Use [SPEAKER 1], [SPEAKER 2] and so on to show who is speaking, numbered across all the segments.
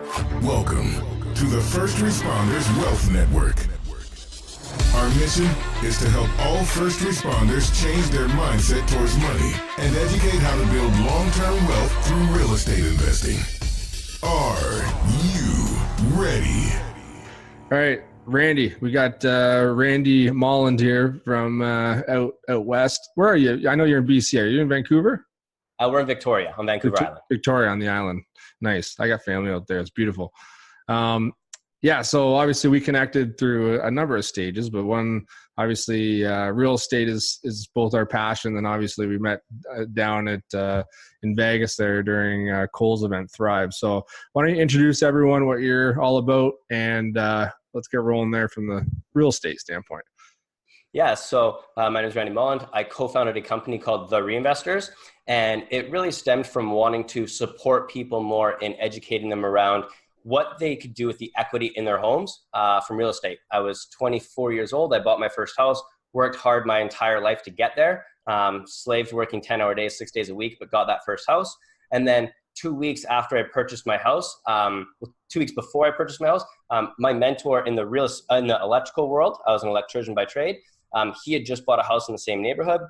[SPEAKER 1] Welcome to the First Responders Wealth Network. Our mission is to help all first responders change their mindset towards money and educate how to build long-term wealth through real estate investing. Are you ready?
[SPEAKER 2] All right, Randy, we got Randy Molland here from out west. Where are you? I know you're in BC. Are you in Vancouver?
[SPEAKER 3] We're in Victoria, on Vancouver Island.
[SPEAKER 2] Victoria on the island. Nice. I got family out there. It's beautiful. Yeah, so obviously we connected through a number of stages, but one, obviously, real estate is both our passion. And obviously we met down at in Vegas there during Cole's event, Thrive. So why don't you introduce everyone what you're all about, and let's get rolling there from the real estate standpoint.
[SPEAKER 3] Yeah, so my name is Randy Molland. I co-founded a company called The Reinvestors, and it really stemmed from wanting to support people more in educating them around what they could do with the equity in their homes from real estate. I was 24 years old. I bought my first house, worked hard my entire life to get there, slaved working 10-hour days, 6 days a week, but got that first house. And then 2 weeks after I purchased my house, 2 weeks before I purchased my house, my mentor in the electrical world, I was an electrician by trade, he had just bought a house in the same neighborhood.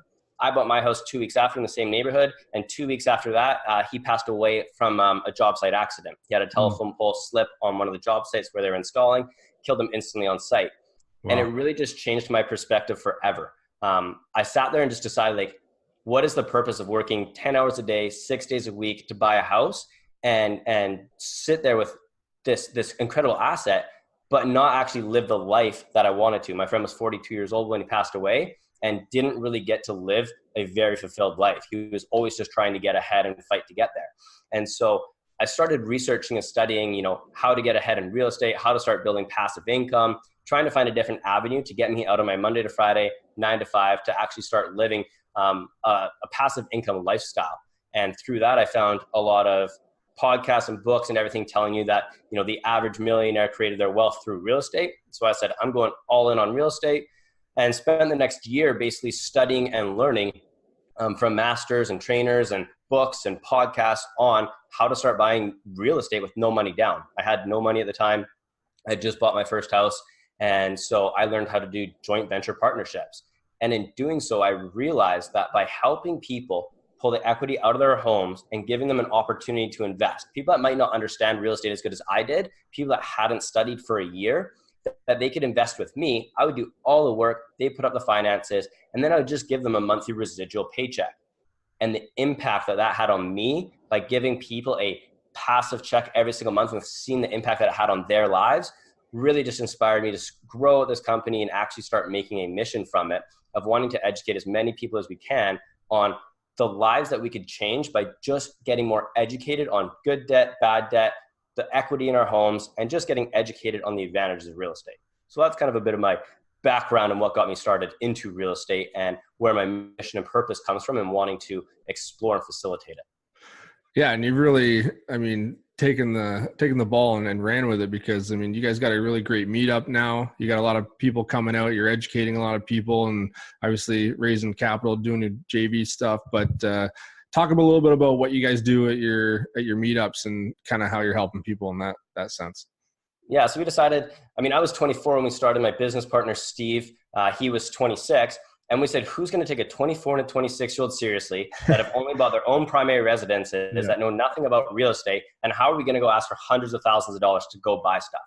[SPEAKER 3] I bought my house 2 weeks after in the same neighborhood. And 2 weeks after that, he passed away from a job site accident. He had a telephone pole slip on one of the job sites where they were installing, killed him instantly on site. Wow. And it really just changed my perspective forever. I sat there and just decided, like, what is the purpose of working 10 hours a day, 6 days a week to buy a house and sit there with this incredible asset, but not actually live the life that I wanted to. My friend was 42 years old when he passed away and didn't really get to live a very fulfilled life. He was always just trying to get ahead and fight to get there. And so I started researching and studying, how to get ahead in real estate, how to start building passive income, trying to find a different avenue to get me out of my Monday to Friday, 9 to 5, to actually start living a passive income lifestyle. And through that, I found a lot of podcasts and books and everything telling you that, the average millionaire created their wealth through real estate. So I said, I'm going all in on real estate, and spent the next year basically studying and learning from masters and trainers and books and podcasts on how to start buying real estate with no money down. I had no money at the time. I had just bought my first house. And so I learned how to do joint venture partnerships. And in doing so, I realized that by helping people pull the equity out of their homes and giving them an opportunity to invest, people that might not understand real estate as good as I did, people that hadn't studied for a year, that they could invest with me. I would do all the work, they put up the finances, and then I would just give them a monthly residual paycheck. And the impact that had on me by giving people a passive check every single month and seeing the impact that it had on their lives really just inspired me to grow this company and actually start making a mission from it of wanting to educate as many people as we can on the lives that we could change by just getting more educated on good debt, bad debt, the equity in our homes, and just getting educated on the advantages of real estate. So that's kind of a bit of my background and what got me started into real estate and where my mission and purpose comes from and wanting to explore and facilitate it.
[SPEAKER 2] Yeah, and you really, taken the ball and ran with it, because you guys got a really great meetup now. You got a lot of people coming out. You're educating a lot of people, and obviously raising capital, doing your JV stuff. But talk a little bit about what you guys do at your meetups and kind of how you're helping people in that sense.
[SPEAKER 3] Yeah, so we decided, I was 24 when we started. My business partner, Steve, he was 26. And we said, who's going to take a 24 and a 26-year-old seriously that have only bought their own primary residences, that know nothing about real estate? And how are we going to go ask for hundreds of thousands of dollars to go buy stuff?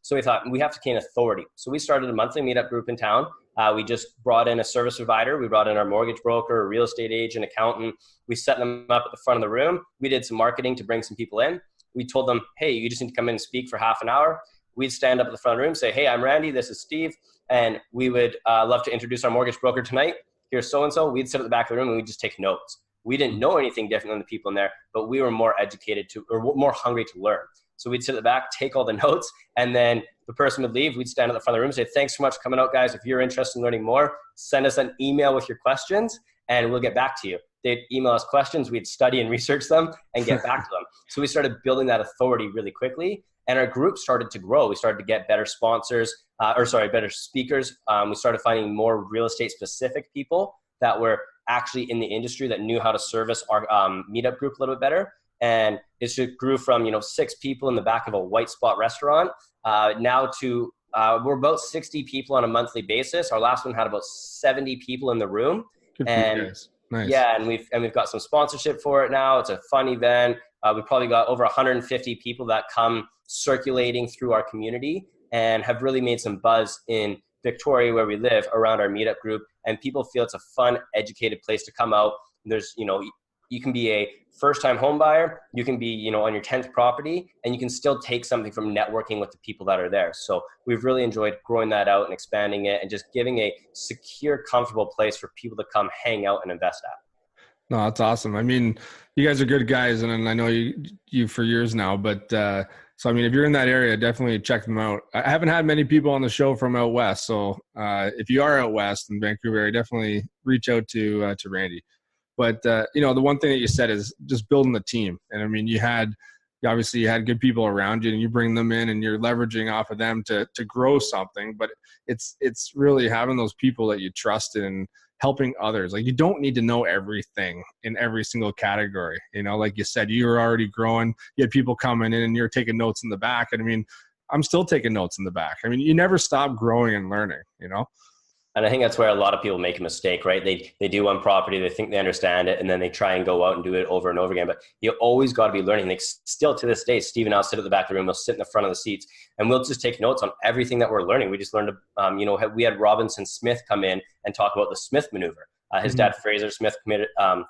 [SPEAKER 3] So we thought we have to gain authority. So we started a monthly meetup group in town. We just brought in a service provider. We brought in our mortgage broker, a real estate agent, accountant. We set them up at the front of the room. We did some marketing to bring some people in. We told them, hey, you just need to come in and speak for half an hour. We'd stand up at the front of the room, say, hey, I'm Randy, this is Steve, and we would love to introduce our mortgage broker tonight. Here's so-and-so. We'd sit at the back of the room and we'd just take notes. We didn't know anything different than the people in there, but we were more educated or more hungry to learn. So we'd sit at the back, take all the notes, and then the person would leave. We'd stand at the front of the room and say, thanks so much for coming out, guys. If you're interested in learning more, send us an email with your questions and we'll get back to you. They'd email us questions. We'd study and research them and get back to them. So we started building that authority really quickly. And our group started to grow. We started to get better sponsors, better speakers. We started finding more real estate specific people that were actually in the industry that knew how to service our meetup group a little bit better. And it just grew from, 6 people in the back of a white spot restaurant now to we're about 60 people on a monthly basis. Our last one had about 70 people in the room.
[SPEAKER 2] Good for
[SPEAKER 3] And
[SPEAKER 2] you guys. Nice.
[SPEAKER 3] yeah, and we've got some sponsorship for it now. It's a fun event. We've probably got over 150 people that come circulating through our community and have really made some buzz in Victoria, where we live, around our meetup group. And people feel it's a fun, educated place to come out. There's, you can be a first-time home buyer, you can be, on your 10th property, and you can still take something from networking with the people that are there. So we've really enjoyed growing that out and expanding it and just giving a secure, comfortable place for people to come hang out and invest at.
[SPEAKER 2] No, that's awesome. I mean, you guys are good guys, and I know you for years now, but so, I mean, if you're in that area, definitely check them out. I haven't had many people on the show from out west, so if you are out west in Vancouver area, definitely reach out to Randy. But, the one thing that you said is just building the team. And I mean, you obviously had good people around you, and you bring them in and you're leveraging off of them to grow something. But it's really having those people that you trust and helping others. Like, you don't need to know everything in every single category. Like you said, you were already growing. You had people coming in and you're taking notes in the back. And I mean, I'm still taking notes in the back. I mean, you never stop growing and learning,
[SPEAKER 3] And I think that's where a lot of people make a mistake, right? They do one property, they think they understand it, and then they try and go out and do it over and over again. But you always got to be learning. Like, still to this day, Steve and I'll sit at the back of the room, we'll sit in the front of the seats, and we'll just take notes on everything that we're learning. We just learned, we had Robinson Smith come in and talk about the Smith maneuver. His dad, Fraser Smith,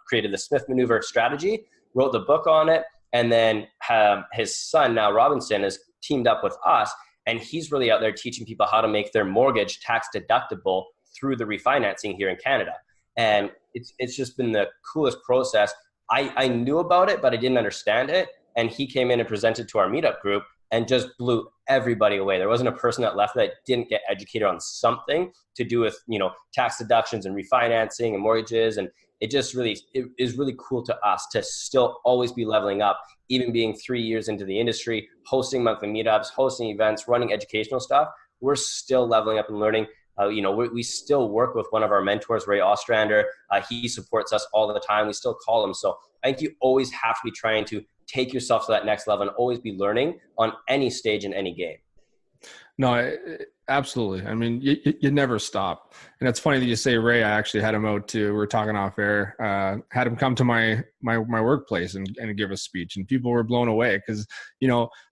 [SPEAKER 3] created the Smith maneuver strategy, wrote the book on it, and then his son, now Robinson, is teamed up with us. And he's really out there teaching people how to make their mortgage tax deductible through the refinancing here in Canada. And it's just been the coolest process. I knew about it, but I didn't understand it. And he came in and presented to our meetup group and just blew everybody away. There wasn't a person that left that didn't get educated on something to do with, tax deductions and refinancing and mortgages. And it just really, it is really cool to us to still always be leveling up, even being 3 years into the industry, hosting monthly meetups, hosting events, running educational stuff. We're still leveling up and learning. We still work with one of our mentors, Ray Ostrander. He supports us all the time. We still call him. So I think you always have to be trying to take yourself to that next level and always be learning on any stage in any game.
[SPEAKER 2] No, absolutely. I mean, you never stop. And it's funny that you say Ray. I actually had him out too. We were talking off air. Had him come to my workplace and give a speech, and people were blown away because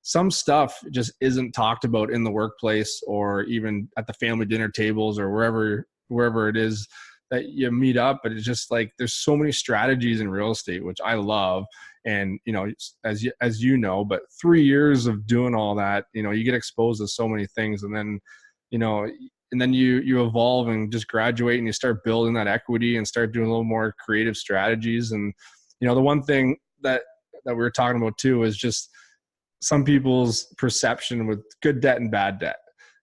[SPEAKER 2] some stuff just isn't talked about in the workplace or even at the family dinner tables or wherever it is that you meet up. But it's just like there's so many strategies in real estate, which I love. And, as you know, but 3 years of doing all that, you get exposed to so many things, and then, and then you evolve and just graduate and you start building that equity and start doing a little more creative strategies. And, the one thing that we were talking about too is just some people's perception with good debt and bad debt.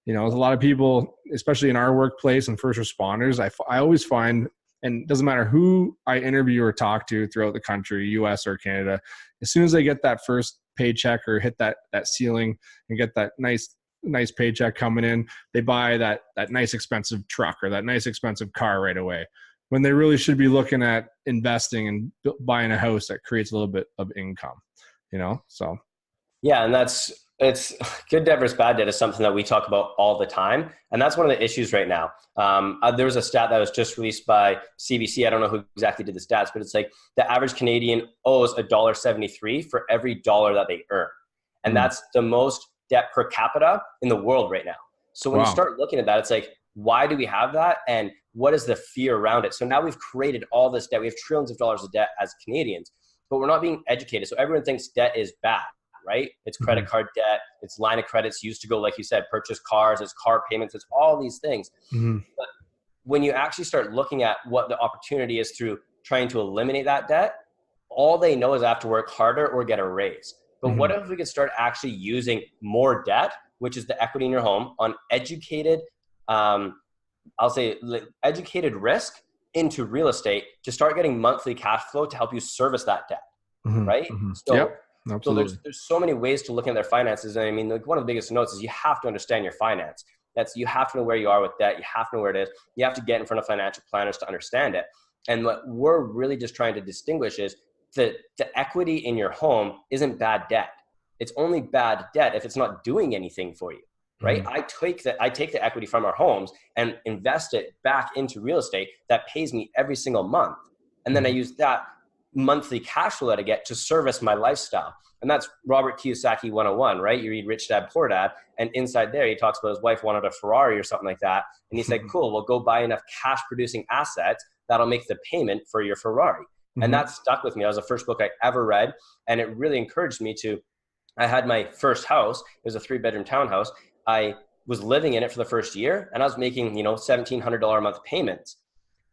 [SPEAKER 2] There's a lot of people, especially in our workplace and first responders, I always find, and it doesn't matter who I interview or talk to throughout the country, US or Canada, as soon as they get that first paycheck or hit that ceiling and get that nice paycheck coming in, they buy that nice expensive truck or that nice expensive car right away, when they really should be looking at investing and buying a house that creates a little bit of income, so. Yeah.
[SPEAKER 3] And it's good debt versus bad debt is something that we talk about all the time. And that's one of the issues right now. There was a stat that was just released by CBC. I don't know who exactly did the stats, but it's like the average Canadian owes $1.73 for every dollar that they earn. And that's the most debt per capita in the world right now. So when you start looking at that, it's like, why do we have that? And what is the fear around it? So now we've created all this debt. We have trillions of dollars of debt as Canadians, but we're not being educated. So everyone thinks debt is bad. Right? It's credit card debt. It's line of credits used to go, like you said, purchase cars. It's car payments. It's all these things. But when you actually start looking at what the opportunity is through trying to eliminate that debt, all they know is I have to work harder or get a raise. But what if we could start actually using more debt, which is the equity in your home, on educated, educated risk into real estate to start getting monthly cash flow to help you service that debt, right? So,
[SPEAKER 2] yep. Absolutely.
[SPEAKER 3] So there's so many ways to look at their finances. And I mean, like one of the biggest notes is you have to understand your finance. You have to know where you are with debt. You have to know where it is. You have to get in front of financial planners to understand it. And what we're really just trying to distinguish is the equity in your home isn't bad debt. It's only bad debt if it's not doing anything for you, right? I take the equity from our homes and invest it back into real estate that pays me every single month. And then I use that monthly cash flow that I get to service my lifestyle. And that's Robert Kiyosaki 101, right? You read Rich Dad, Poor Dad, and inside there, he talks about his wife wanted a Ferrari or something like that. And he said, cool, well, go buy enough cash producing assets that'll make the payment for your Ferrari. And that stuck with me. That was the first book I ever read. And it really encouraged me I had my first house. It was a 3-bedroom townhouse. I was living in it for the first year, and I was making, $1,700 a month payments.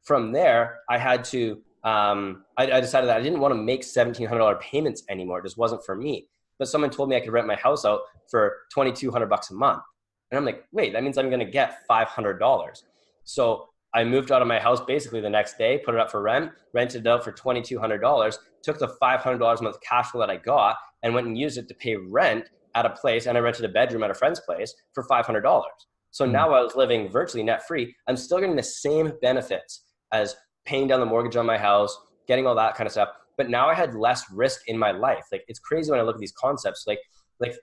[SPEAKER 3] From there, I had to, I decided that I didn't want to make $1,700 payments anymore. It just wasn't for me. But someone told me I could rent my house out for $2,200 a month. And I'm like, wait, that means I'm going to get $500. So I moved out of my house basically the next day, put it up for rent, rented it out for $2,200, took the $500 a month cash flow that I got and went and used it to pay rent at a place. And I rented a bedroom at a friend's place for $500. So now I was living virtually net free. I'm still getting the same benefits as paying down the mortgage on my house, getting all that kind of stuff. But now I had less risk in my life. Like, it's crazy when I look at these concepts, like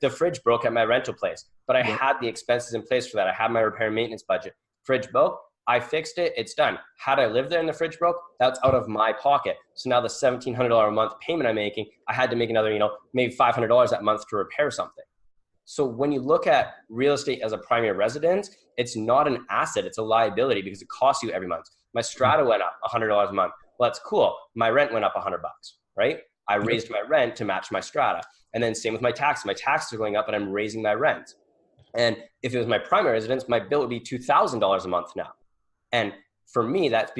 [SPEAKER 3] the fridge broke at my rental place, but I had the expenses in place for that. I had my repair and maintenance budget. Fridge broke, I fixed it, it's done. Had I lived there and the fridge broke, that's out of my pocket. So now the $1,700 a month payment I'm making, I had to make another, maybe $500 that month to repair something. So when you look at real estate as a primary residence, it's not an asset, it's a liability because it costs you every month. My strata went up $100 a month. Well, that's cool. My rent went up $100, right? I raised my rent to match my strata. And then same with my taxes. My taxes are going up and I'm raising my rent. And if it was my primary residence, my bill would be $2,000 a month now. And for me, that's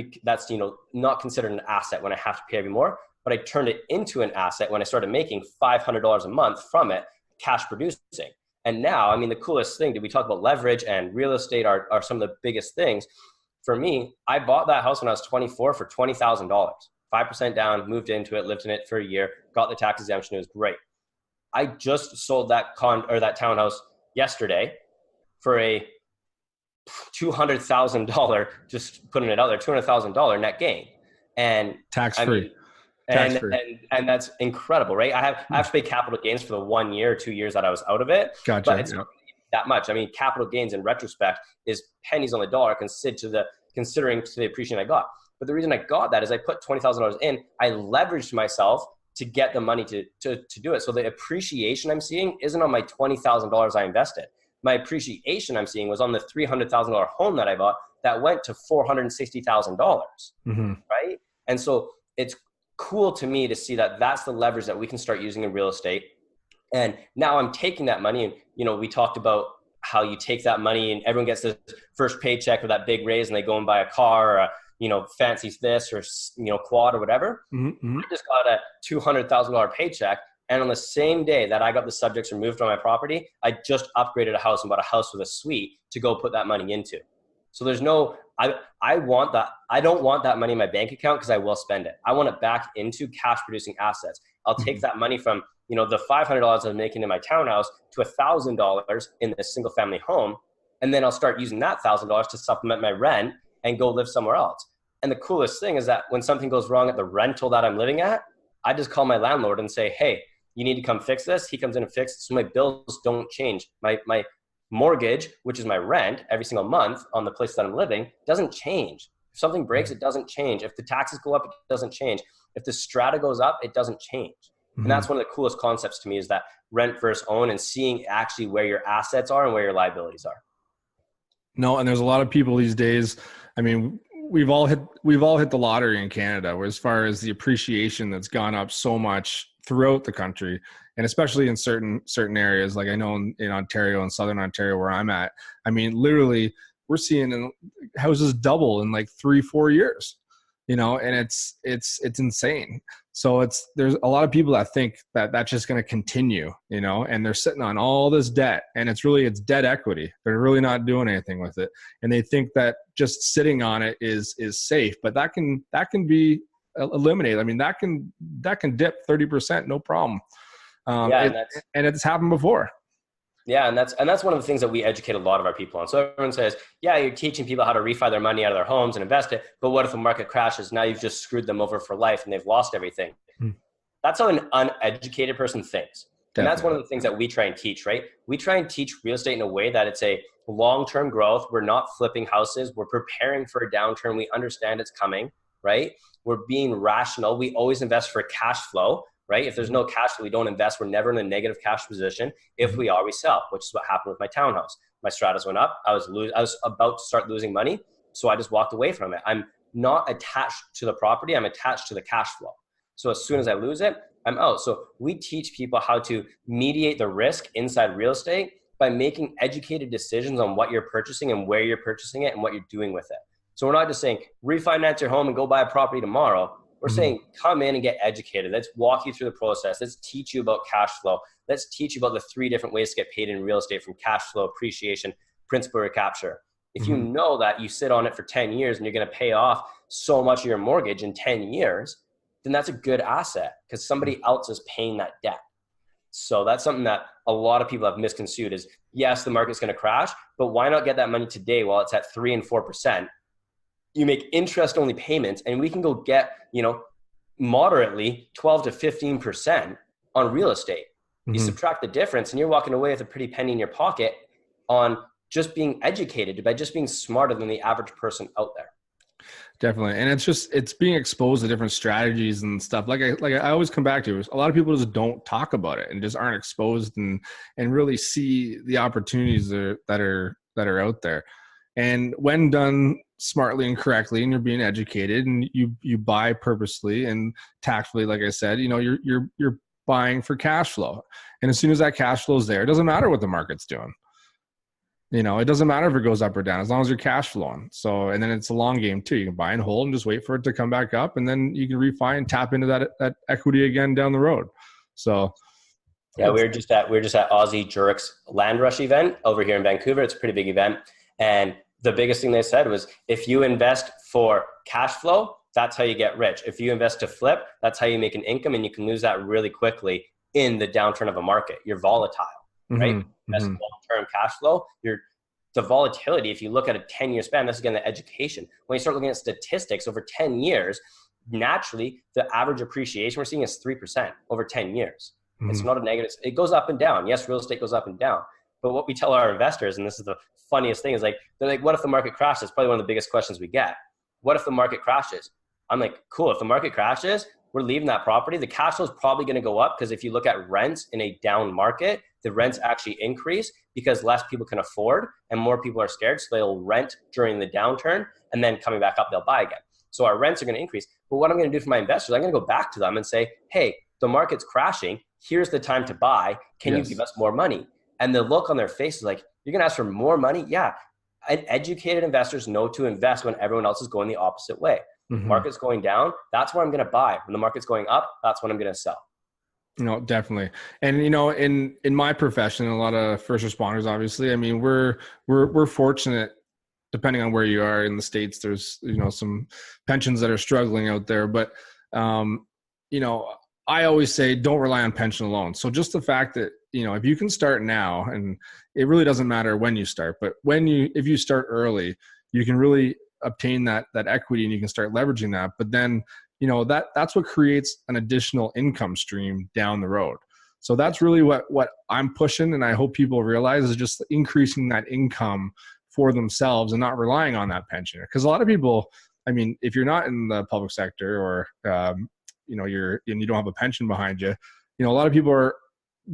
[SPEAKER 3] not considered an asset when I have to pay every more, but I turned it into an asset when I started making $500 a month from it, cash producing. And now, the coolest thing, did we talk about leverage and real estate are some of the biggest things. For me, I bought that house when I was 24 for $20,000, 5% down, moved into it, lived in it for a year, got the tax exemption. It was great. I just sold that townhouse yesterday for a $200,000, just putting it out there, $200,000 net gain, and
[SPEAKER 2] tax-free.
[SPEAKER 3] And that's incredible, right? I have to pay capital gains for the 1 year or 2 years that I was out of it.
[SPEAKER 2] Gotcha.
[SPEAKER 3] But it's not that much. Capital gains in retrospect is pennies on the dollar considering the appreciation I got. But the reason I got that is I put $20,000 in. I leveraged myself to get the money to do it. So the appreciation I'm seeing isn't on my $20,000 I invested. My appreciation I'm seeing was on the $300,000 home that I bought that went to $460,000, right? And so it's cool to me to see that that's the leverage that we can start using in real estate. And now I'm taking that money and, we talked about how you take that money and everyone gets the first paycheck with that big raise and they go and buy a car or a, fancy this or, quad or whatever. I just got a $200,000 paycheck. And on the same day that I got the subjects removed from my property, I just upgraded a house and bought a house with a suite to go put that money into. So there's no, I want that. I don't want that money in my bank account because I will spend it. I want it back into cash producing assets. I'll take that money from, the $500 I'm making in my townhouse to $1,000 in a single family home. And then I'll start using that $1,000 to supplement my rent and go live somewhere else. And the coolest thing is that when something goes wrong at the rental that I'm living at, I just call my landlord and say, hey, you need to come fix this. He comes in and fixes it so my bills don't change. My mortgage, which is my rent every single month on the place that I'm living, doesn't change. If something breaks, it doesn't change. If the taxes go up, it doesn't change. If the strata goes up, it doesn't change. And that's one of the coolest concepts to me is that rent versus own and seeing actually where your assets are and where your liabilities are.
[SPEAKER 2] No, and there's a lot of people these days. We've all hit the lottery in Canada, where as far as the appreciation that's gone up so much throughout the country, and especially in certain areas, like I know in Ontario and Southern Ontario where I'm at, literally we're seeing houses double in like 3-4 years, and it's insane. So there's a lot of people that think that that's just going to continue, and they're sitting on all this debt, and it's debt equity. They're really not doing anything with it. And they think that just sitting on it is safe, but that can be eliminated. That can dip 30%, no problem. And it's happened before.
[SPEAKER 3] Yeah. And that's one of the things that we educate a lot of our people on. So everyone says, yeah, you're teaching people how to refi their money out of their homes and invest it. But what if the market crashes? Now you've just screwed them over for life and they've lost everything. That's how an uneducated person thinks. And that's one of
[SPEAKER 2] Definitely.
[SPEAKER 3] the things that we try and teach, right? We try and teach real estate in a way that it's a long-term growth. We're not flipping houses. We're preparing for a downturn. We understand it's coming, right? We're being rational. We always invest for cash flow, right? If there's no cash flow, we don't invest. We're never in a negative cash position. If we are, we sell, which is what happened with my townhouse. My stratas went up. I was about to start losing money. So I just walked away from it. I'm not attached to the property. I'm attached to the cash flow. So as soon as I lose it, I'm out. So we teach people how to mediate the risk inside real estate by making educated decisions on what you're purchasing and where you're purchasing it and what you're doing with it. So we're not just saying refinance your home and go buy a property tomorrow. We're saying come in and get educated. Let's walk you through the process. Let's teach you about cash flow. Let's teach you about the 3 different ways to get paid in real estate, from cash flow, appreciation, principal recapture. If you know that you sit on it for 10 years and you're going to pay off so much of your mortgage in 10 years, then that's a good asset because somebody else is paying that debt. So that's something that a lot of people have misconstrued is, yes, the market's going to crash, but why not get that money today while it's at 3 and 4%? You make interest only payments and we can go get, moderately 12 to 15% on real estate. You subtract the difference and you're walking away with a pretty penny in your pocket on just being educated, by just being smarter than the average person out there.
[SPEAKER 2] Definitely. And it's being exposed to different strategies and stuff. Like I always come back to, a lot of people just don't talk about it and just aren't exposed and really see the opportunities that are out there. And when done smartly and correctly, and you're being educated and you buy purposely and tactfully, like I said, you're buying for cash flow. And as soon as that cash flow is there, it doesn't matter what the market's doing. It doesn't matter if it goes up or down as long as you're cash flowing. So, and then it's a long game too. You can buy and hold and just wait for it to come back up, and then you can refi and tap into that equity again down the road. So,
[SPEAKER 3] yeah, we were just at Aussie Jurik's Land Rush event over here in Vancouver. It's a pretty big event, and the biggest thing they said was, if you invest for cash flow, that's how you get rich. If you invest to flip, that's how you make an income, and you can lose that really quickly in the downturn of a market. You're volatile. Right? That's long-term cash flow. The volatility, if you look at a 10-year span, that's again the education. When you start looking at statistics over 10 years, naturally the average appreciation we're seeing is 3% over 10 years. It's not a negative. It goes up and down. Yes, real estate goes up and down. But what we tell our investors, and this is the funniest thing, is they're like, what if the market crashes? It's probably one of the biggest questions we get. What if the market crashes? I'm like, cool. If the market crashes, we're leaving that property. The cash flow is probably going to go up because if you look at rents in a down market, the rents actually increase because less people can afford and more people are scared. So they'll rent during the downturn and then coming back up, they'll buy again. So our rents are going to increase. But what I'm going to do for my investors, I'm going to go back to them and say, hey, the market's crashing. Here's the time to buy. Can you give us more money? And the look on their face is like, you're going to ask for more money? Yeah. And educated investors know to invest when everyone else is going the opposite way. Market's going down, that's where I'm going to buy. When the market's going up, that's when I'm going to sell.
[SPEAKER 2] Definitely. And, in my profession, a lot of first responders, obviously, I mean, we're fortunate, depending on where you are in the States, there's, some pensions that are struggling out there, but, I always say, don't rely on pension alone. So just the fact that, if you can start now, and it really doesn't matter when you start, but if you start early, you can really obtain that equity and you can start leveraging that. But then, that's what creates an additional income stream down the road. So that's really what I'm pushing. And I hope people realize is just increasing that income for themselves and not relying on that pension. Because a lot of people, I mean, if you're not in the public sector or, you don't have a pension behind you, a lot of people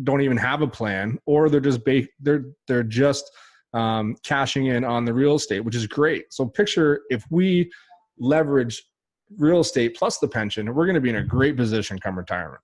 [SPEAKER 2] don't even have a plan, or they're just cashing in on the real estate, which is great. So picture if we leverage real estate plus the pension, we're going to be in a great position come retirement.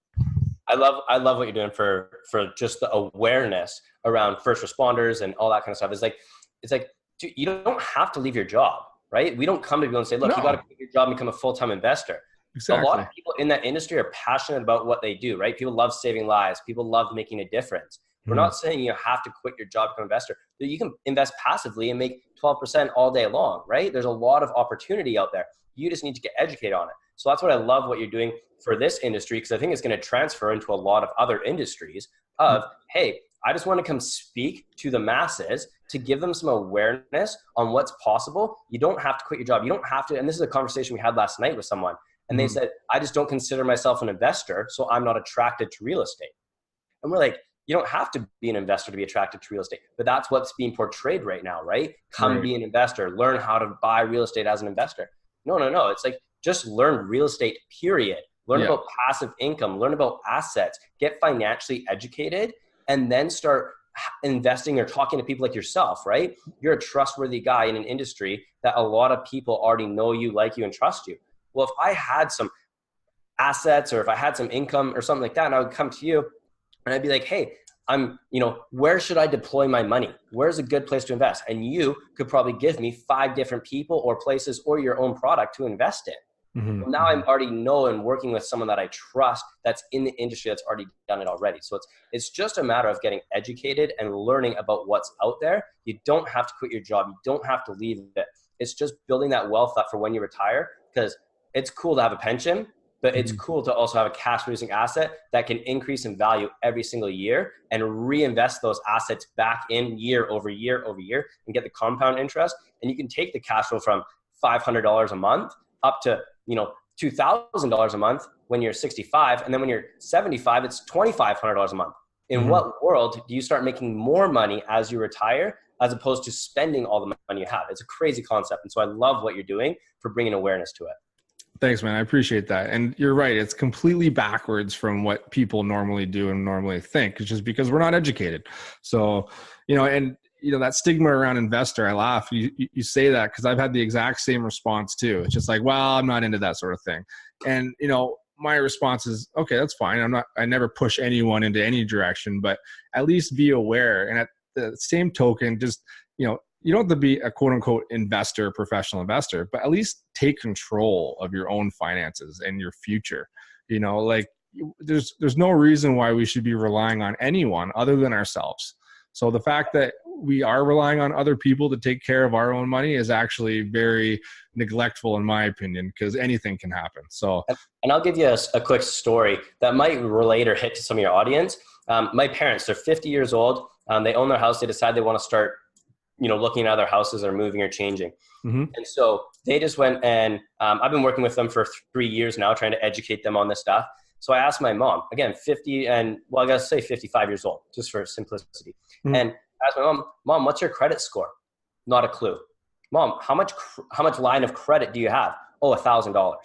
[SPEAKER 3] I love what you're doing for just the awareness around first responders and all that kind of stuff. It's like, dude, you don't have to leave your job, right? We don't come to people and say, look, you got to quit your job and become a full-time investor.
[SPEAKER 2] Exactly.
[SPEAKER 3] A lot of people in that industry are passionate about what they do, right? People love saving lives. People love making a difference. We're not saying you have to quit your job to become an investor. You can invest passively and make 12% all day long, right? There's a lot of opportunity out there. You just need to get educated on it. So that's what I love what you're doing for this industry, because I think it's going to transfer into a lot of other industries of, hey, I just want to come speak to the masses to give them some awareness on what's possible. You don't have to quit your job. You don't have to, and this is a conversation we had last night with someone, And they said, I just don't consider myself an investor, so I'm not attracted to real estate. And we're like, you don't have to be an investor to be attracted to real estate, but that's what's being portrayed right now, right? Come be an investor, learn how to buy real estate as an investor. No. It's like, just learn real estate, period. Learn about passive income, learn about assets, get financially educated, and then start investing or talking to people like yourself, right? You're a trustworthy guy in an industry that a lot of people already know you, like you, and trust you. Well, if I had some assets or if I had some income or something like that, and I would come to you and I'd be like, hey, where should I deploy my money? Where's a good place to invest? And you could probably give me 5 different people or places or your own product to invest in. Well, now I'm already know and working with someone that I trust that's in the industry that's already done it already. So it's just a matter of getting educated and learning about what's out there. You don't have to quit your job. You don't have to leave it. It's just building that wealth up for when you retire, because it's cool to have a pension, but it's cool to also have a cash producing asset that can increase in value every single year and reinvest those assets back in year over year over year and get the compound interest. And you can take the cash flow from $500 a month up to $2,000 a month when you're 65. And then when you're 75, it's $2,500 a month. In what world do you start making more money as you retire, as opposed to spending all the money you have? It's a crazy concept. And so I love what you're doing for bringing awareness to it.
[SPEAKER 2] Thanks, man. I appreciate that. And you're right. It's completely backwards from what people normally do and normally think. It's just because we're not educated. So, that stigma around investor, I laugh. You say that because I've had the exact same response too. It's just like, well, I'm not into that sort of thing. And, my response is, okay, that's fine. I never push anyone into any direction, but at least be aware. And at the same token, just, you don't have to be a quote unquote investor, professional investor, but at least take control of your own finances and your future. There's no reason why we should be relying on anyone other than ourselves. So the fact that we are relying on other people to take care of our own money is actually very neglectful, in my opinion, because anything can happen. So,
[SPEAKER 3] and I'll give you a quick story that might relate or hit to some of your audience. My parents, they're 50 years old. They own their house. They decide they want to start, looking at other houses or moving or changing. And so they just went and I've been working with them for 3 years now, trying to educate them on this stuff. So I asked my mom, again, 50 and, well, I got to say 55 years old, just for simplicity. And I asked my mom, what's your credit score? Not a clue. Mom, how much line of credit do you have? Oh, $1,000.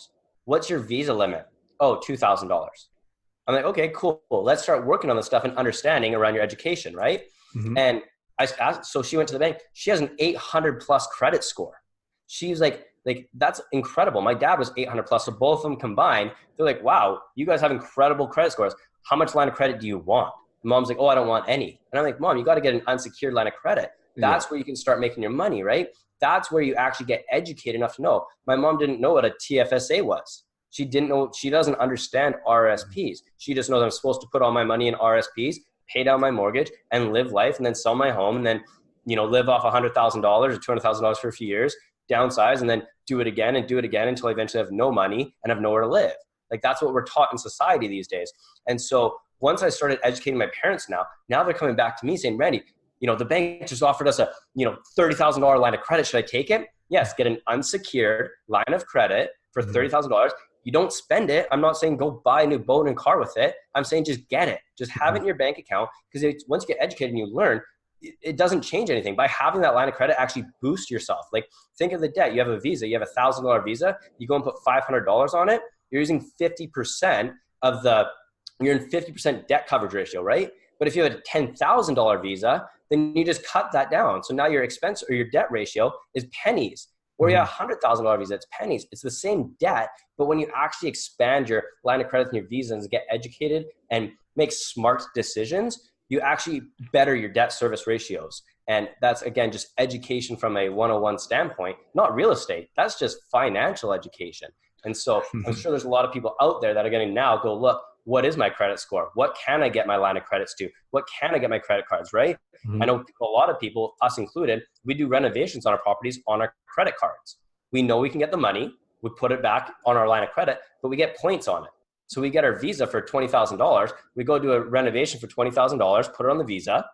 [SPEAKER 3] What's your visa limit? Oh, $2,000. I'm like, okay, cool. Let's start working on this stuff and understanding around your education, right? And I asked, so she went to the bank. She has an 800 plus credit score. She's like, that's incredible. My dad was 800 plus. So both of them combined, they're like, wow, you guys have incredible credit scores. How much line of credit do you want? And mom's like, oh, I don't want any. And I'm like, Mom, you got to get an unsecured line of credit. That's where you can start making your money, right? That's where you actually get educated enough to know. My mom didn't know what a TFSA was. She didn't know, she doesn't understand RSPs. She just knows I'm supposed to put all my money in RSPs, pay down my mortgage and live life and then sell my home and then, live off $100,000 or $200,000 for a few years, downsize and then do it again until I eventually have no money and have nowhere to live. Like that's what we're taught in society these days. And so once I started educating my parents now they're coming back to me saying, Randy, the bank just offered us a, $30,000 line of credit. Should I take it? Yes. Get an unsecured line of credit for $30,000. You don't spend it. I'm not saying go buy a new boat and car with it. I'm saying just get it. Just have it in your bank account, because once you get educated and you learn, it doesn't change anything. By having that line of credit actually boost yourself. Like think of the debt. You have a visa. You have $1,000 visa. You go and put $500 on it. You're using 50% you're in 50% debt coverage ratio, right? But if you have a $10,000 visa, then you just cut that down. So now your expense or your debt ratio is pennies. Or you have a $100,000 visa, it's pennies. It's the same debt, but when you actually expand your line of credit and your visas and get educated and make smart decisions, you actually better your debt service ratios. And that's, again, just education from a 101 standpoint, not real estate. That's just financial education. And so I'm sure there's a lot of people out there that are going to now go, look, what is my credit score? What can I get my line of credits to? What can I get my credit cards, right? I know a lot of people, us included, we do renovations on our properties on our credit cards. We know we can get the money, we put it back on our line of credit, but we get points on it. So we get our visa for $20,000. We go do a renovation for $20,000, put it on the visa,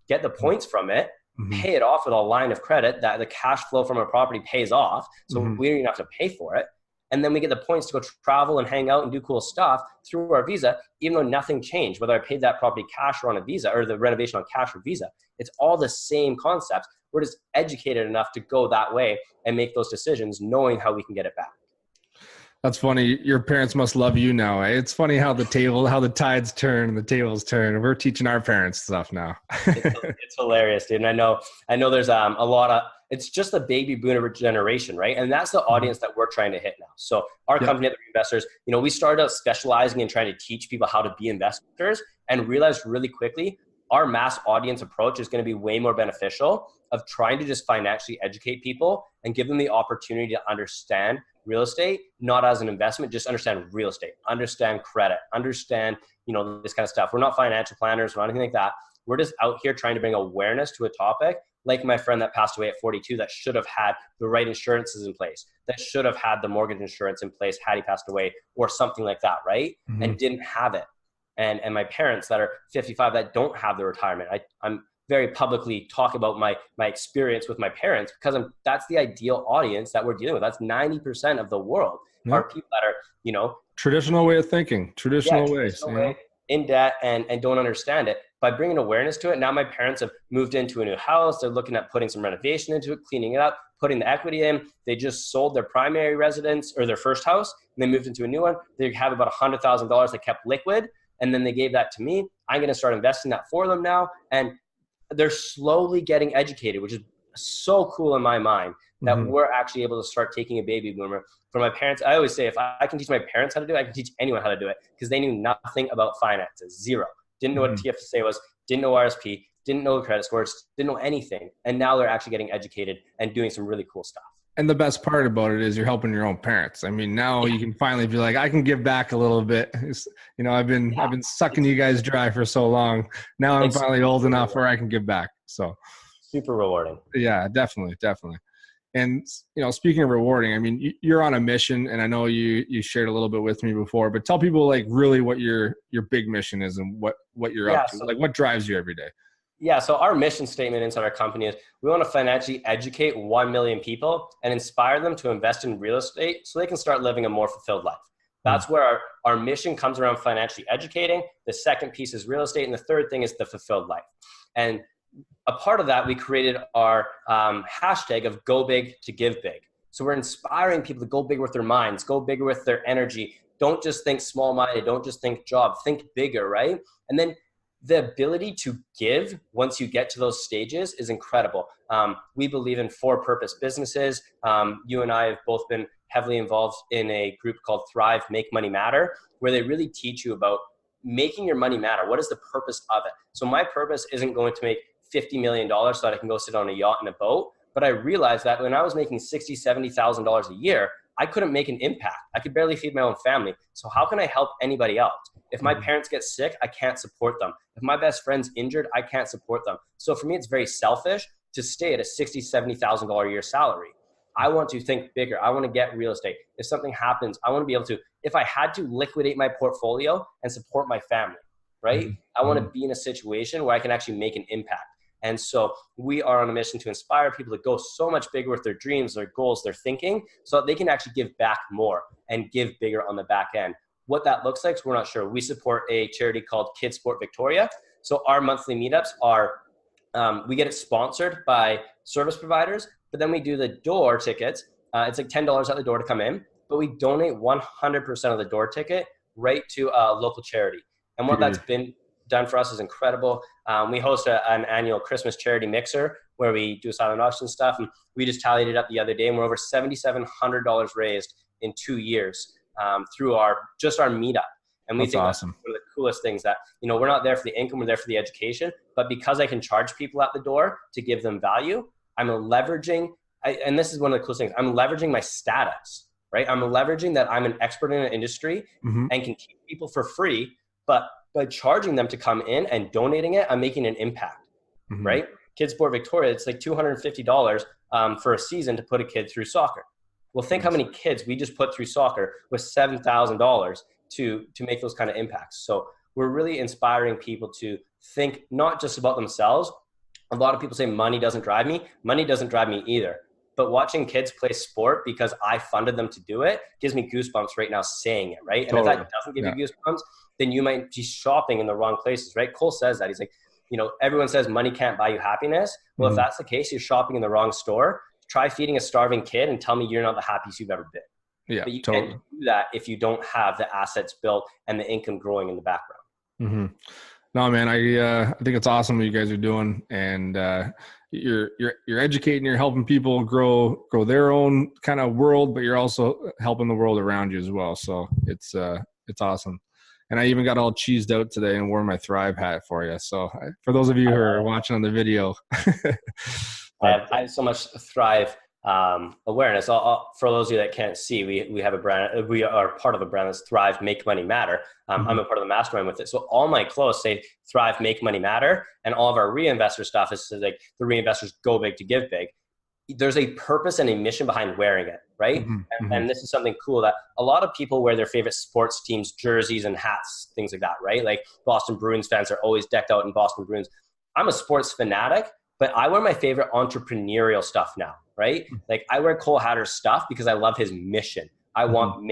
[SPEAKER 3] get the points from it, pay it off with a line of credit that the cash flow from our property pays off. So we don't even have to pay for it. And then we get the points to go travel and hang out and do cool stuff through our Visa, even though nothing changed, whether I paid that property cash or on a Visa, or the renovation on cash or Visa. It's all the same concepts. We're just educated enough to go that way and make those decisions, knowing how we can get it back.
[SPEAKER 2] That's funny. Your parents must love you now. Eh? It's funny how the tides turn and the tables turn. We're teaching our parents stuff now.
[SPEAKER 3] It's hilarious, dude. And I know there's a lot of, it's just the baby boomer generation, right? And that's the audience that we're trying to hit now. So our company at the Investors, we started out specializing in trying to teach people how to be investors, and realized really quickly our mass audience approach is going to be way more beneficial of trying to just financially educate people and give them the opportunity to understand real estate, not as an investment, just understand real estate, understand credit, understand, this kind of stuff. We're not financial planners or anything like that. We're just out here trying to bring awareness to a topic, like my friend that passed away at 42 that should have had the right insurances in place, that should have had the mortgage insurance in place had he passed away, or something like that, right? Mm-hmm. And didn't have it. And my parents that are 55 that don't have the retirement. I'm very publicly talk about my experience with my parents, because that's the ideal audience that we're dealing with. That's 90% of the world are people that are,
[SPEAKER 2] traditional way of thinking, traditional ways,
[SPEAKER 3] in debt and don't understand it. By bringing awareness to it, now my parents have moved into a new house. They're looking at putting some renovation into it, cleaning it up, putting the equity in. They just sold their primary residence or their first house, and they moved into a new one. They have about $100,000 they kept liquid, and then they gave that to me. I'm going to start investing that for them now. And they're slowly getting educated, which is so cool in my mind that we're actually able to start taking a baby boomer from my parents. I always say, if I can teach my parents how to do it, I can teach anyone how to do it, because they knew nothing about finances, zero. Didn't know what TFSA was, didn't know RSP, didn't know credit scores, didn't know anything. And now they're actually getting educated and doing some really cool stuff.
[SPEAKER 2] And the best part about it is you're helping your own parents. I mean, now you can finally be like, I can give back a little bit. I've been sucking you guys dry for so long. Now I'm finally old enough where I can give back. So
[SPEAKER 3] super rewarding.
[SPEAKER 2] Yeah, definitely. And, speaking of rewarding, I mean, you're on a mission, and I know you shared a little bit with me before, but tell people like really what your big mission is and what you're up to, like what drives you every day.
[SPEAKER 3] Yeah. So our mission statement inside our company is we want to financially educate 1 million people and inspire them to invest in real estate so they can start living a more fulfilled life. That's where our mission comes around, financially educating. The second piece is real estate. And the third thing is the fulfilled life. And a part of that, we created our hashtag of go big to give big. So we're inspiring people to go big with their minds, go bigger with their energy. Don't just think small minded. Don't just think job, think bigger, right? And then the ability to give once you get to those stages is incredible. We believe in for-purpose businesses. You and I have both been heavily involved in a group called Thrive, Make Money Matter, where they really teach you about making your money matter. What is the purpose of it? So my purpose isn't going to make $50 million so that I can go sit on a yacht and a boat. But I realized that when I was making $60,000, $70,000 a year, I couldn't make an impact. I could barely feed my own family. So how can I help anybody else? If my parents get sick, I can't support them. If my best friend's injured, I can't support them. So for me, it's very selfish to stay at a $60,000, $70,000 a year salary. I want to think bigger. I want to get real estate. If something happens, I want to be able to, if I had to liquidate my portfolio and support my family, right? I want to be in a situation where I can actually make an impact. And so we are on a mission to inspire people to go so much bigger with their dreams, their goals, their thinking, so that they can actually give back more and give bigger on the back end. What that looks like, we're not sure. We support a charity called Kids Sport Victoria. So our monthly meetups are, we get it sponsored by service providers, but then we do the door tickets. It's like $10 at the door to come in, but we donate 100% of the door ticket right to a local charity. And what that's been done for us is incredible. We host an annual Christmas charity mixer where we do silent auction stuff. And we just tallied it up the other day, and we're over $7,700 raised in 2 years through our meetup. And we think awesome. That's one of the coolest things that, we're not there for the income, we're there for the education. But because I can charge people at the door to give them value, I'm leveraging, and this is one of the coolest things, I'm leveraging my status, right? I'm leveraging that I'm an expert in an industry and can teach people for free, but by charging them to come in and donating it, I'm making an impact, right? Kids Sport Victoria, it's like $250 for a season to put a kid through soccer. Well, think how many kids we just put through soccer with $7,000 to make those kind of impacts. So we're really inspiring people to think not just about themselves. A lot of people say money doesn't drive me. Money doesn't drive me either. But watching kids play sport because I funded them to do it gives me goosebumps right now saying it, right? And if that doesn't give you goosebumps, then you might be shopping in the wrong places, right? Cole says that. He's like, everyone says money can't buy you happiness. Well, if that's the case, you're shopping in the wrong store. Try feeding a starving kid and tell me you're not the happiest you've ever been.
[SPEAKER 2] Yeah,
[SPEAKER 3] but you can't do that if you don't have the assets built and the income growing in the background.
[SPEAKER 2] Mm-hmm. No, man, I think it's awesome what you guys are doing, and you're educating, you're helping people grow their own kind of world, but you're also helping the world around you as well. So it's awesome. And I even got all cheesed out today and wore my Thrive hat for you. So for those of you who are watching on the video,
[SPEAKER 3] I have so much Thrive awareness. For those of you that can't see, we have a brand. We are part of a brand that's Thrive, Make Money Matter. I'm a part of the mastermind with it. So all my clothes say Thrive, Make Money Matter, and all of our reinvestor stuff is like the reinvestors go big to give big. There's a purpose and a mission behind wearing it, right? And this is something cool that a lot of people wear their favorite sports teams jerseys and hats, things like that, right? Like Boston Bruins fans are always decked out in Boston Bruins. I'm a sports fanatic, but I wear my favorite entrepreneurial stuff now, right? Like I wear Cole Hatter's stuff because I love his mission. I want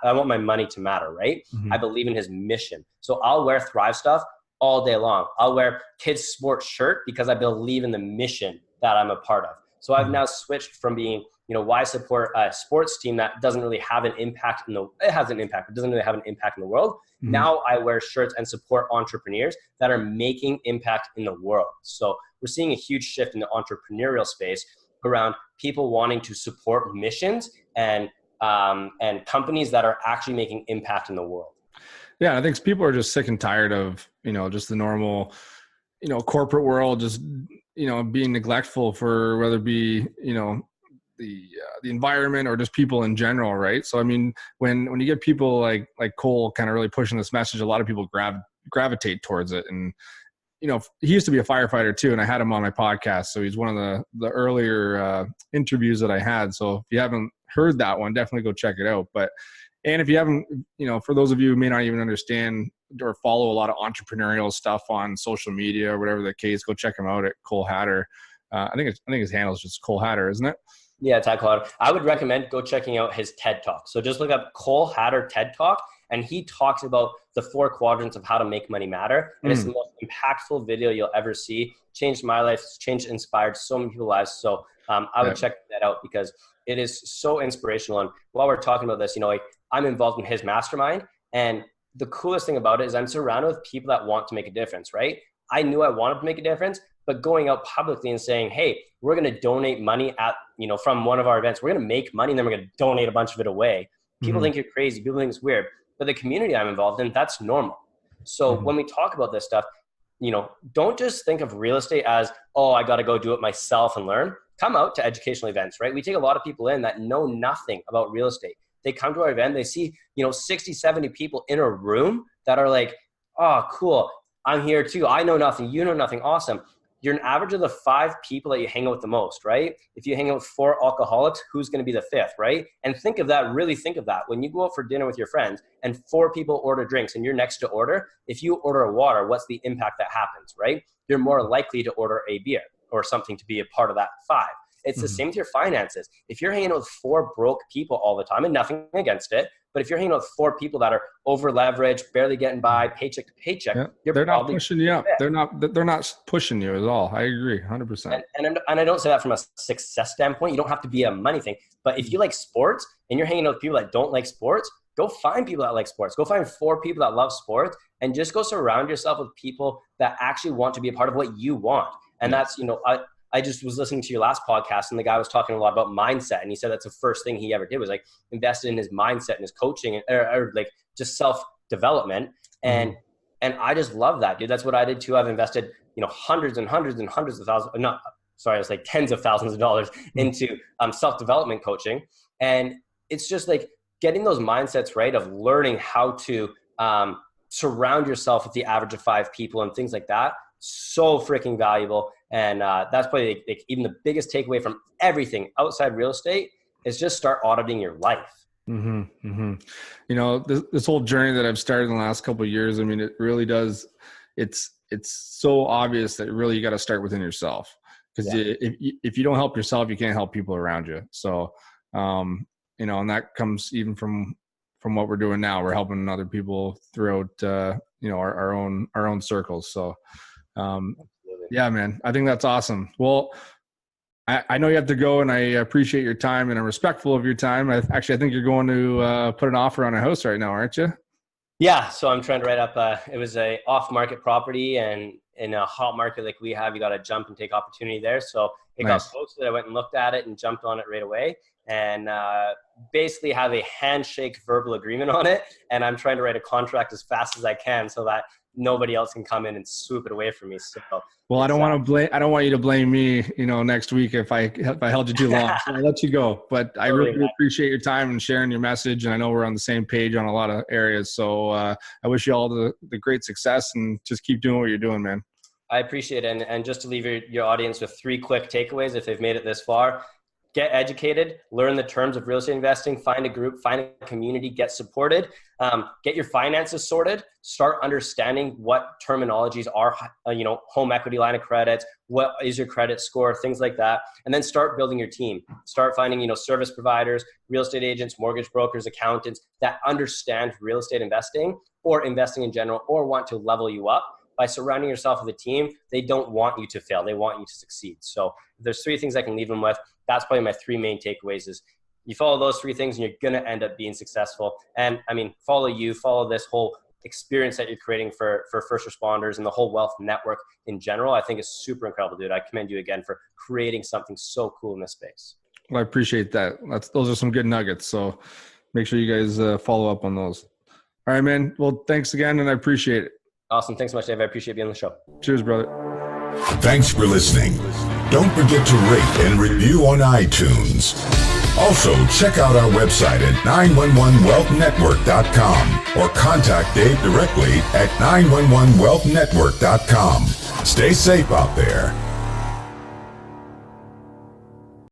[SPEAKER 3] I want my money to matter, right? I believe in his mission. So I'll wear Thrive stuff all day long. I'll wear kids sports shirt because I believe in the mission that I'm a part of. So I've now switched from being, why support a sports team that doesn't really have an impact it has an impact, but doesn't really have an impact in the world. Now I wear shirts and support entrepreneurs that are making impact in the world. So we're seeing a huge shift in the entrepreneurial space around people wanting to support missions and companies that are actually making impact in the world.
[SPEAKER 2] Yeah, I think people are just sick and tired of, just the normal, corporate world, just, being neglectful for whether it be, the environment or just people in general, right? So, I mean, when you get people like Cole kind of really pushing this message, a lot of people gravitate towards it. And, he used to be a firefighter too, and I had him on my podcast. So he's one of the earlier interviews that I had. So if you haven't heard that one, definitely go check it out. And if you haven't, for those of you who may not even understand or follow a lot of entrepreneurial stuff on social media or whatever the case, go check him out at Cole Hatter. I think his handle is just Cole Hatter, isn't it?
[SPEAKER 3] Yeah, Cole Hatter. I would recommend go checking out his TED Talk. So just look up Cole Hatter TED Talk, and he talks about the 4 quadrants of how to make money matter. And it's the most impactful video you'll ever see. Changed my life, inspired so many people's lives. So I would check that out because it is so inspirational. And while we're talking about this, I'm involved in his mastermind, and the coolest thing about it is I'm surrounded with people that want to make a difference, right? I knew I wanted to make a difference, but going out publicly and saying, hey, we're going to donate money from one of our events, we're going to make money and then we're going to donate a bunch of it away. People think you're crazy. People think it's weird, but the community I'm involved in, that's normal. So when we talk about this stuff, don't just think of real estate as, oh, I got to go do it myself and learn. Come out to educational events, right? We take a lot of people in that know nothing about real estate. They come to our event, they see, 60, 70 people in a room that are like, oh, cool. I'm here too. I know nothing. You know nothing. Awesome. You're an average of the 5 people that you hang out with the most, right? If you hang out with 4 alcoholics, who's going to be the 5th, right? And think of that, really think of that. When you go out for dinner with your friends and 4 people order drinks and you're next to order, if you order a water, what's the impact that happens, right? You're more likely to order a beer or something to be a part of that 5. It's the same with your finances. If you're hanging out with 4 broke people all the time, and nothing against it, but if you're hanging out with 4 people that are over leveraged, barely getting by, paycheck to paycheck,
[SPEAKER 2] they're not pushing you up. They're not pushing you at all. I agree, 100%.
[SPEAKER 3] And I don't say that from a success standpoint. You don't have to be a money thing. But if you like sports and you're hanging out with people that don't like sports, go find people that like sports. Go find 4 people that love sports, and just go surround yourself with people that actually want to be a part of what you want. And that's, I just was listening to your last podcast, and the guy was talking a lot about mindset. And he said that's the first thing he ever did was like invested in his mindset and his coaching or like just self-development. And I just love that, dude. That's what I did too. I've invested, hundreds and hundreds and hundreds of thousands, I was like tens of thousands of dollars into self-development coaching. And it's just like getting those mindsets right of learning how to surround yourself with the average of 5 people and things like that. So freaking valuable. And that's probably like even the biggest takeaway from everything outside real estate is just start auditing your life.
[SPEAKER 2] This whole journey that I've started in the last couple of years, I mean, it really does. It's so obvious that really you got to start within yourself. because if you don't help yourself, you can't help people around you. So, you know, and that comes even from what we're doing now. We're helping other people throughout, you know, our own circles. So, yeah, man, I think that's awesome. Well, I know you have to go, and I appreciate your time, and I'm respectful of your time. I think you're going to put an offer on a house right now, aren't you?
[SPEAKER 3] Yeah, so I'm trying to write up. It was a off-market property, and in a hot market like we have, you got to jump and take opportunity there. So it got posted. I went and looked at it and jumped on it right away, and basically have a handshake verbal agreement on it. And I'm trying to write a contract as fast as I can so that nobody else can come in and swoop it away from me. So,
[SPEAKER 2] well, I don't want you to blame me, you know, next week if I held you too long. So I'll let you go. But I really appreciate your time and sharing your message. And I know we're on the same page on a lot of areas. So I wish you all the great success, and just keep doing what you're doing, man.
[SPEAKER 3] I appreciate it. And just to leave your audience with 3 quick takeaways, if they've made it this far: get educated, learn the terms of real estate investing, find a group, find a community, get supported, get your finances sorted, start understanding what terminologies are, you know, home equity line of credit, what is your credit score, things like that. And then start building your team. Start finding, you know, service providers, real estate agents, mortgage brokers, accountants that understand real estate investing or investing in general, or want to level you up. By surrounding yourself with a team, they don't want you to fail. They want you to succeed. So if there's 3 things I can leave them with, that's probably my 3 main takeaways. Is you follow those 3 things and you're going to end up being successful. And I mean, follow this whole experience that you're creating for first responders and the whole wealth network in general. I think is super incredible, dude. I commend you again for creating something so cool in this space.
[SPEAKER 2] Well, I appreciate that. Those are some good nuggets. So make sure you guys follow up on those. All right, man. Well, thanks again, and I appreciate it.
[SPEAKER 3] Awesome. Thanks so much, Dave. I appreciate being on the show.
[SPEAKER 2] Cheers, brother.
[SPEAKER 1] Thanks for listening. Don't forget to rate and review on iTunes. Also, check out our website at 911wealthnetwork.com or contact Dave directly at 911wealthnetwork.com. Stay safe out there.